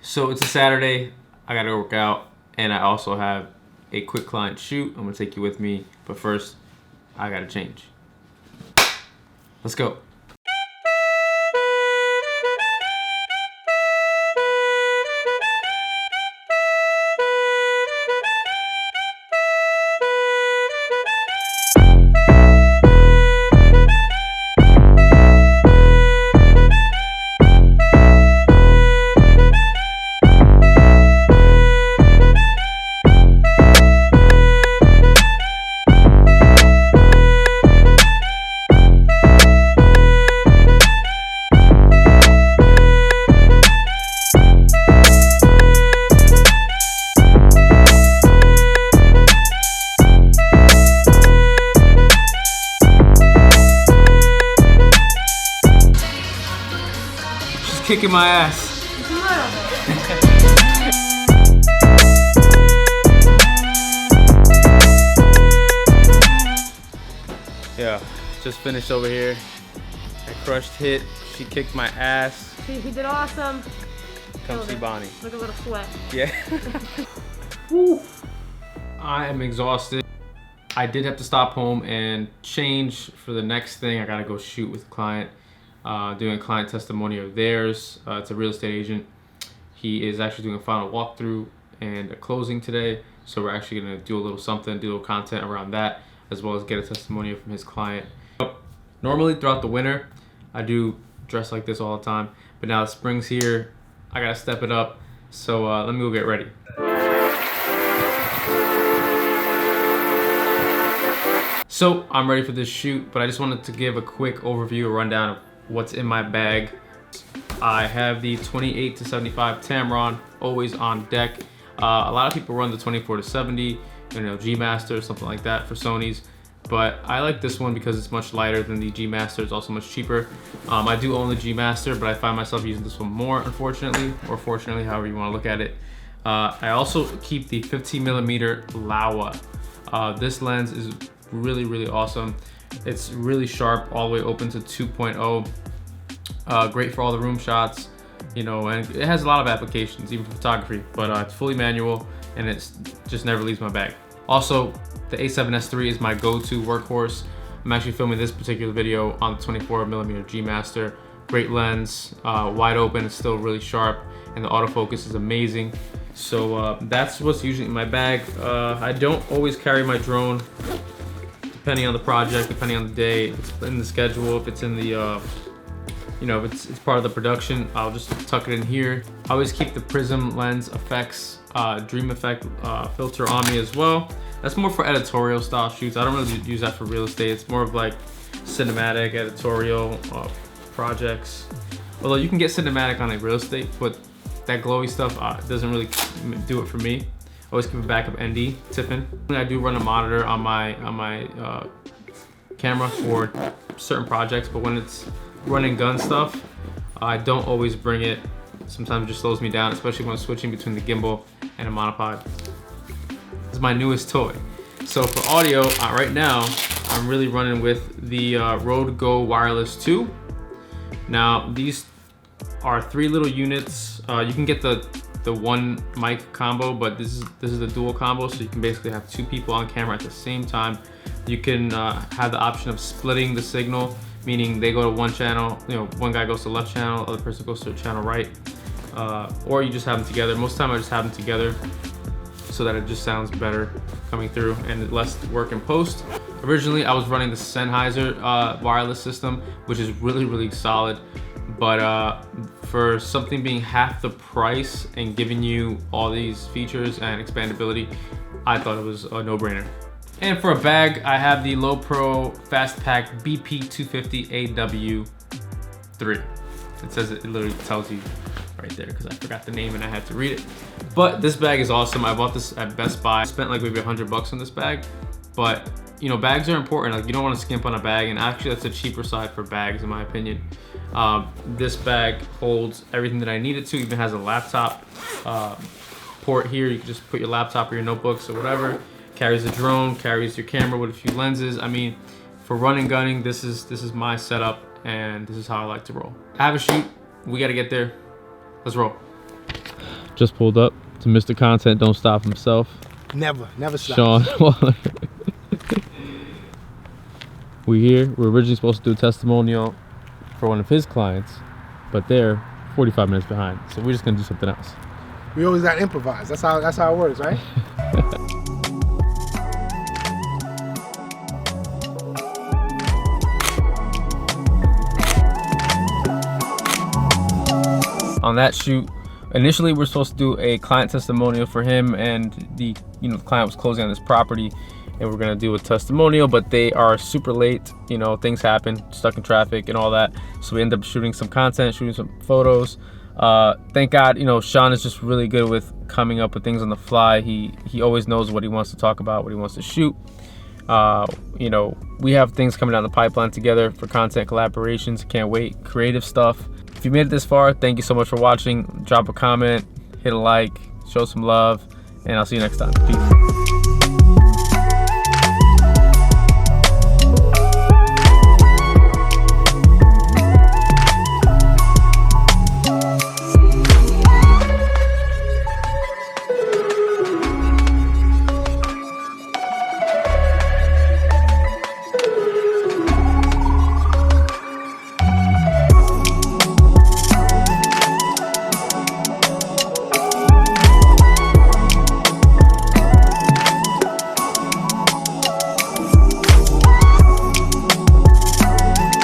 So it's a Saturday, I gotta work out, and I also have a quick client shoot. I'm gonna take you with me, but first, I gotta change. Let's go. Kicking my ass. Yeah, just finished over here. I crushed hit. She kicked my ass. He did awesome. Come see Bonnie. Look, a little sweat. Yeah. Woo. I am exhausted. I did have to stop home and change for the next thing. I gotta go shoot with a client. Doing a client testimony of theirs. It's a real estate agent. He is actually doing a final walkthrough and a closing today. So we're actually gonna do a little something, do a little content around that, as well as get a testimonial from his client. Normally throughout the winter, I do dress like this all the time, but now the spring's here, I gotta step it up. So let me go get ready. So I'm ready for this shoot, but I just wanted to give a quick overview, a rundown of what's in my bag. I have the 28 to 75 Tamron, always on deck. A lot of people run the 24 to 70, you know, G Master, something like that for Sony's. But I like this one because it's much lighter than the G Master. It's also much cheaper. I do own the G Master, but I find myself using this one more, unfortunately, or fortunately, however you want to look at it. I also keep the 15mm Laowa. This lens is really, really awesome. It's really sharp, all the way open to 2.0. Great for all the room shots, you know, and it has a lot of applications, even for photography, but it's fully manual and it's just never leaves my bag. Also, the A7S3 is my go-to workhorse. I'm actually filming this particular video on the 24mm G Master. Great lens, wide open, it's still really sharp, and the autofocus is amazing. So that's what's usually in my bag. I don't always carry my drone, depending on the project, depending on the day, if it's in the schedule, if it's in the, you know, if it's part of the production, I'll just tuck it in here. I always keep the Prism Lens Effects Dream Effect filter on me as well. That's more for editorial style shoots. I don't really use that for real estate. It's more of like cinematic, editorial projects. Although you can get cinematic on a real estate, but that glowy stuff doesn't really do it for me. I always keep a backup ND tipping. I do run a monitor on my camera for certain projects, but when it's running gun stuff, I don't always bring it. Sometimes it just slows me down, especially when I'm switching between the gimbal and a monopod. This is my newest toy. So for audio, right now, I'm really running with the Rode Go Wireless 2. Now, these are 3 little units. You can get the one mic combo, but this is the dual combo, so you can basically have 2 people on camera at the same time. You can have the option of splitting the signal, meaning they go to one channel, you know, one guy goes to the left channel, other person goes to the channel right, or you just have them together. Most of the time I just have them together so that it just sounds better coming through and less work in post. Originally I was running the Sennheiser wireless system, which is really, really solid, but for something being half the price and giving you all these features and expandability, I thought it was a no-brainer. And for a bag, I have the Low Pro Fast Pack BP250AW3. It says it literally tells you right there because I forgot the name and I had to read it. But this bag is awesome. I bought this at Best Buy. I spent like maybe $100 on this bag, but you know, bags are important. Like, you don't want to skimp on a bag, and actually that's a cheaper side for bags in my opinion. This bag holds everything that I need it to. Even has a laptop port here. You can just put your laptop or your notebooks or whatever. Carries a drone, carries your camera with a few lenses. I mean, for running gunning, this is my setup, and this is how I like to roll. I have a shoot. We got to get there. Let's roll. Just pulled up to Mr. Content Don't Stop himself. Never stop. Sean Waller. We're here. We're originally supposed to do a testimonial for one of his clients, but they're 45 minutes behind. So we're just gonna do something else. We always gotta improvise. That's how it works, right? On that shoot, initially we're supposed to do a client testimonial for him, and the client was closing on this property, and we're gonna do a testimonial, but they are super late. Things happen, stuck in traffic and all that. So we end up shooting some content, shooting some photos. Thank God, Sean is just really good with coming up with things on the fly. He always knows what he wants to talk about, what he wants to shoot. We have things coming down the pipeline together for content collaborations. Can't wait. Creative stuff. If you made it this far, thank you so much for watching. Drop a comment, hit a like, show some love, and I'll see you next time. Peace.